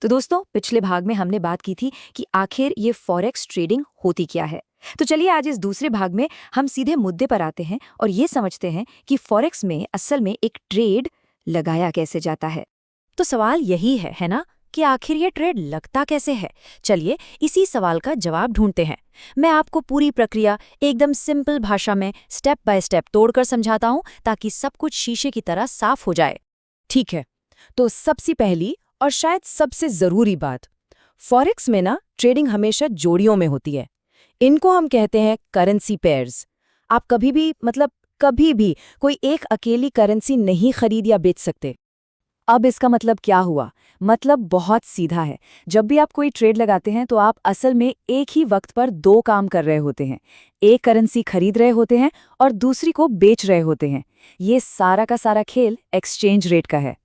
तो दोस्तों, पिछले भाग में हमने बात की थी कि आखिर ये फॉरेक्स ट्रेडिंग होती क्या है। तो चलिए आज इस दूसरे भाग में हम सीधे मुद्दे पर आते हैं और ये समझते हैं कि फॉरेक्स में असल में एक ट्रेड लगाया कैसे जाता है। तो सवाल यही है ना, कि आखिर ये ट्रेड लगता कैसे है। चलिए इसी सवाल का जवाब ढूंढते हैं। मैं आपको पूरी प्रक्रिया एकदम सिंपल भाषा में स्टेप बाय स्टेप तोड़कर समझाता हूं, ताकि सब कुछ शीशे की तरह साफ हो जाए। ठीक है, तो सबसे पहली और शायद सबसे ज़रूरी बात, फॉरेक्स में ना ट्रेडिंग हमेशा जोड़ियों में होती है। इनको हम कहते हैं करेंसी पेयर्स। आप कभी भी कोई एक अकेली करेंसी नहीं खरीद या बेच सकते। अब इसका मतलब क्या हुआ? मतलब बहुत सीधा है। जब भी आप कोई ट्रेड लगाते हैं तो आप असल में एक ही वक्त पर दो काम कर रहे होते हैं। एक करेंसी खरीद रहे होते हैं और दूसरी को बेच रहे होते हैं। ये सारा का सारा खेल एक्सचेंज रेट का है।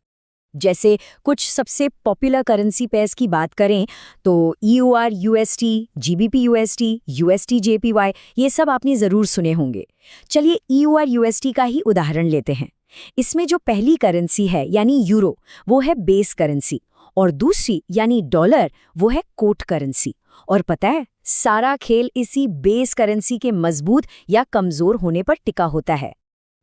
जैसे कुछ सबसे पॉपुलर करेंसी पेयर्स की बात करें तो EUR USD, GBP USD, USD JPY, ये सब आपने ज़रूर सुने होंगे। चलिए EUR USD का ही उदाहरण लेते हैं। इसमें जो पहली करेंसी है यानी यूरो, वो है बेस करेंसी, और दूसरी यानी डॉलर, वो है कोट करेंसी। और पता है, सारा खेल इसी बेस करेंसी के मजबूत या कमज़ोर होने पर टिका होता है।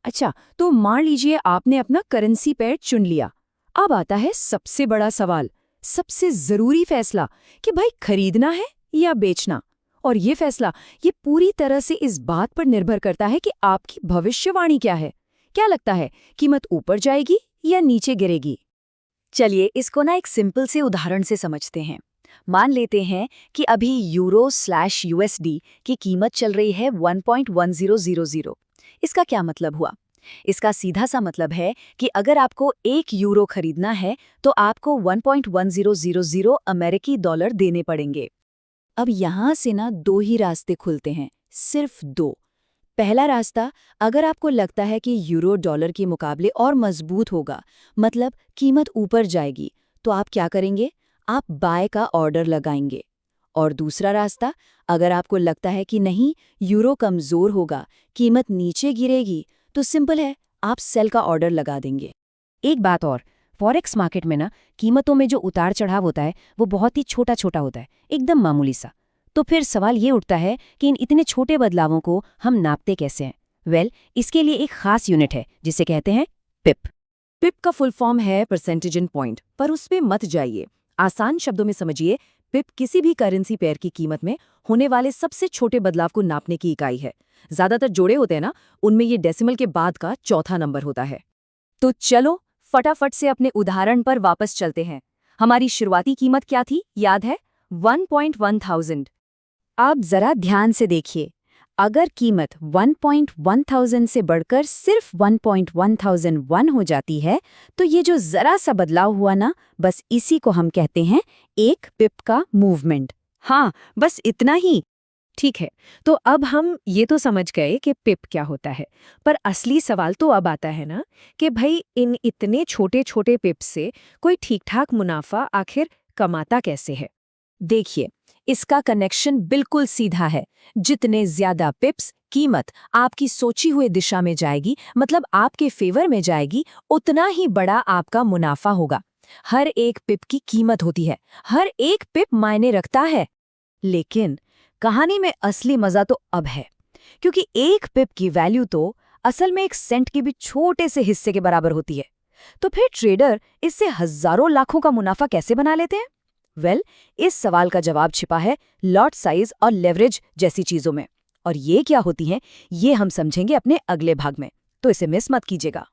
अच्छा, तो मान लीजिए आपने अपना करेंसी पेयर चुन लिया। अब आता है सबसे बड़ा सवाल, सबसे जरूरी फैसला कि भाई खरीदना है या बेचना। और ये फैसला ये पूरी तरह से इस बात पर निर्भर करता है कि आपकी भविष्यवाणी क्या है। क्या लगता है, कीमत ऊपर जाएगी या नीचे गिरेगी? चलिए इसको ना एक सिंपल से उदाहरण से समझते हैं। मान लेते हैं कि अभी यूरो/USD की कीमत चल रही है 1.1000। इसका क्या मतलब हुआ? इसका सीधा सा मतलब है कि अगर आपको 1 यूरो खरीदना है तो आपको 1.1000 अमेरिकी डॉलर देने पड़ेंगे। अब यहाँ से ना दो ही रास्ते खुलते हैं, सिर्फ दो। पहला रास्ता, अगर आपको लगता है कि यूरो डॉलर के मुकाबले और मजबूत होगा, मतलब कीमत ऊपर जाएगी, तो आप क्या करेंगे? आप बाय का ऑर्डर लगाएंगे। और दूसरा रास्ता, अगर आपको लगता है कि नहीं, यूरो कमज़ोर होगा, कीमत नीचे गिरेगी, तो सिंपल है, आप सेल का ऑर्डर लगा देंगे। एक बात और, फॉरेक्स मार्केट में ना कीमतों में जो उतार चढ़ाव होता है वो बहुत ही छोटा छोटा होता है, एकदम मामूली सा। तो फिर सवाल ये उठता है कि इन इतने छोटे बदलावों को हम नापते कैसे हैं? इसके लिए एक खास यूनिट है जिसे कहते हैं पिप। पिप का फुल फॉर्म है परसेंटेज इन पॉइंट, पर उस पे मत जाइए। आसान शब्दों में समझिए, पिप किसी भी करेंसी पेयर की कीमत में होने वाले सबसे छोटे बदलाव को नापने की इकाई है। ज्यादातर जोड़े होते हैं ना, उनमें ये डेसिमल के बाद का चौथा नंबर होता है। तो चलो फटाफट से अपने उदाहरण पर वापस चलते हैं। हमारी शुरुआती कीमत क्या थी, याद है? 1.1000। अब जरा ध्यान से देखिए, अगर कीमत 1.1000 से बढ़कर सिर्फ 1.1001 हो जाती है, तो ये जो जरा सा बदलाव हुआ ना, बस इसी को हम कहते हैं एक पिप का मूवमेंट। हाँ, बस इतना ही। ठीक है, तो अब हम ये तो समझ गए कि पिप क्या होता है, पर असली सवाल तो अब आता है ना कि भाई इन इतने छोटे छोटे पिप से कोई ठीक ठाक मुनाफा आखिर कमाता कैसे है? देखिए, इसका कनेक्शन बिल्कुल सीधा है। जितने ज्यादा पिप्स कीमत आपकी सोची हुई दिशा में जाएगी, मतलब आपके फेवर में जाएगी, उतना ही बड़ा आपका मुनाफा होगा। हर एक पिप की कीमत होती है, हर एक पिप मायने रखता है। लेकिन कहानी में असली मजा तो अब है, क्योंकि एक पिप की वैल्यू तो असल में एक सेंट के भी छोटे से हिस्से के बराबर होती है। तो फिर ट्रेडर इससे हजारों लाखों का मुनाफा कैसे बना लेते हैं? इस सवाल का जवाब छिपा है लॉट साइज और लेवरेज जैसी चीजों में। और ये क्या होती हैं, ये हम समझेंगे अपने अगले भाग में, तो इसे मिस मत कीजिएगा।